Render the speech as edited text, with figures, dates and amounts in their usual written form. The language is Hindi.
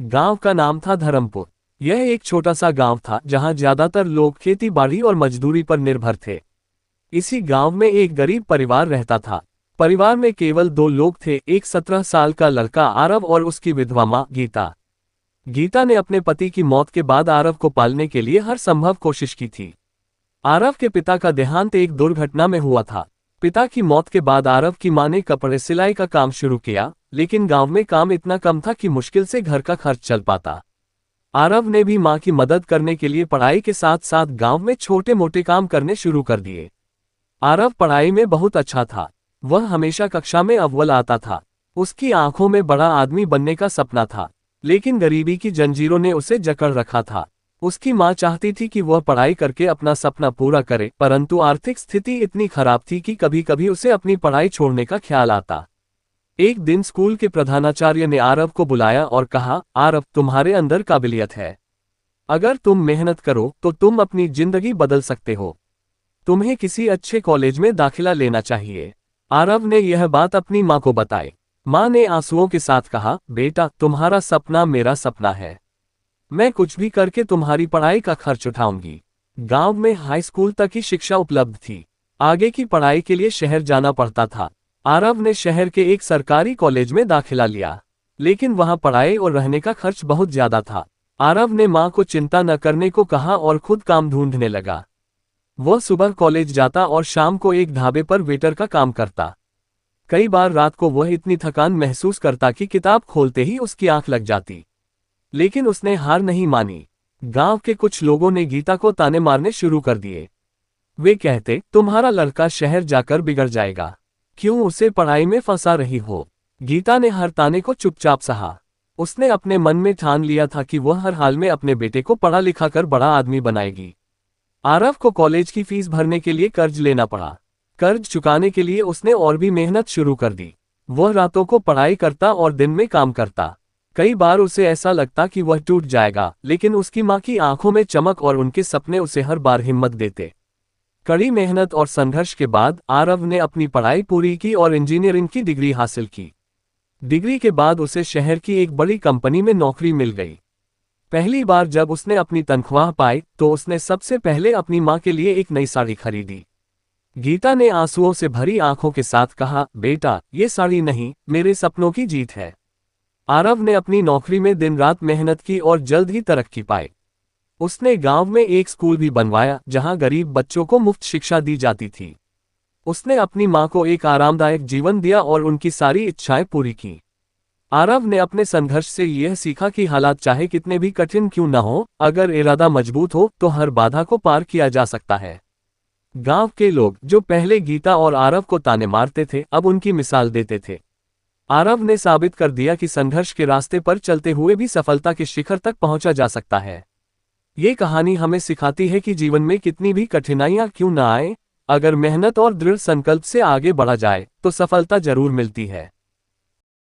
गांव का नाम था धर्मपुर। यह एक छोटा सा गांव था जहां ज्यादातर लोग खेती बाड़ी और मजदूरी पर निर्भर थे। इसी गांव में एक गरीब परिवार रहता था। परिवार में केवल 2 लोग थे, एक 17 साल का लड़का आरव और उसकी विधवा मां गीता। गीता ने अपने पति की मौत के बाद आरव को पालने के लिए हर संभव कोशिश की थी। आरव के पिता का देहांत एक दुर्घटना में हुआ था। पिता की मौत के बाद आरव की मां ने कपड़े सिलाई का काम शुरू किया, लेकिन गांव में काम इतना कम था कि मुश्किल से घर का खर्च चल पाता। आरव ने भी मां की मदद करने के लिए पढ़ाई के साथ साथ गांव में छोटे मोटे काम करने शुरू कर दिए। आरव पढ़ाई में बहुत अच्छा था। वह हमेशा कक्षा में अव्वल आता था। उसकी आंखों में बड़ा आदमी बनने का सपना था, लेकिन गरीबी की जंजीरों ने उसे जकड़ रखा था। उसकी मां चाहती थी कि वह पढ़ाई करके अपना सपना पूरा करे, परंतु आर्थिक स्थिति इतनी खराब थी कि कभी कभी उसे अपनी पढ़ाई छोड़ने का ख्याल आता। एक दिन स्कूल के प्रधानाचार्य ने आरव को बुलाया और कहा, आरव, तुम्हारे अंदर काबिलियत है। अगर तुम मेहनत करो तो तुम अपनी जिंदगी बदल सकते हो। तुम्हें किसी अच्छे कॉलेज में दाखिला लेना चाहिए। आरव ने यह बात अपनी मां को बताई। मां ने आंसुओं के साथ कहा, बेटा, तुम्हारा सपना मेरा सपना है। मैं कुछ भी करके तुम्हारी पढ़ाई का खर्च उठाऊंगी। गांव में हाई स्कूल तक की शिक्षा उपलब्ध थी। आगे की पढ़ाई के लिए शहर जाना पड़ता था। आरव ने शहर के एक सरकारी कॉलेज में दाखिला लिया, लेकिन वहां पढ़ाई और रहने का खर्च बहुत ज्यादा था। आरव ने मां को चिंता न करने को कहा और खुद काम ढूंढने लगा। वह सुबह कॉलेज जाता और शाम को एक ढाबे पर वेटर का काम करता। कई बार रात को वह इतनी थकान महसूस करता कि किताब खोलते ही उसकी आंख लग जाती, लेकिन उसने हार नहीं मानी। गांव के कुछ लोगों ने गीता को ताने मारने शुरू कर दिए। वे कहते, तुम्हारा लड़का शहर जाकर बिगड़ जाएगा, क्यों उसे पढ़ाई में फंसा रही हो। गीता ने हर ताने को चुपचाप सहा। उसने अपने मन में ठान लिया था कि वह हर हाल में अपने बेटे को पढ़ा लिखा कर बड़ा आदमी बनाएगी। आरव को कॉलेज की फीस भरने के लिए कर्ज लेना पड़ा। कर्ज चुकाने के लिए उसने और भी मेहनत शुरू कर दी। वह रातों को पढ़ाई करता और दिन में काम करता। कई बार उसे ऐसा लगता कि वह टूट जाएगा, लेकिन उसकी मां की आंखों में चमक और उनके सपने उसे हर बार हिम्मत देते। कड़ी मेहनत और संघर्ष के बाद आरव ने अपनी पढ़ाई पूरी की और इंजीनियरिंग की डिग्री हासिल की। डिग्री के बाद उसे शहर की एक बड़ी कंपनी में नौकरी मिल गई। पहली बार जब उसने अपनी तनख्वाह पाई तो उसने सबसे पहले अपनी मां के लिए एक नई साड़ी खरीदी। गीता ने आंसुओं से भरी आंखों के साथ कहा, बेटा, ये साड़ी नहीं, मेरे सपनों की जीत है। आरव ने अपनी नौकरी में दिन रात मेहनत की और जल्द ही तरक्की पाई। उसने गांव में एक स्कूल भी बनवाया जहां गरीब बच्चों को मुफ्त शिक्षा दी जाती थी। उसने अपनी मां को एक आरामदायक जीवन दिया और उनकी सारी इच्छाएं पूरी की। आरव ने अपने संघर्ष से यह सीखा कि हालात चाहे कितने भी कठिन क्यों न हो, अगर इरादा मजबूत हो तो हर बाधा को पार किया जा सकता है। गांव के लोग जो पहले गीता और आरव को ताने मारते थे, अब उनकी मिसाल देते थे। आरव ने साबित कर दिया कि संघर्ष के रास्ते पर चलते हुए भी सफलता के शिखर तक पहुंचा जा सकता है। ये कहानी हमें सिखाती है कि जीवन में कितनी भी कठिनाइयां क्यों न आए, अगर मेहनत और दृढ़ संकल्प से आगे बढ़ा जाए तो सफलता जरूर मिलती है।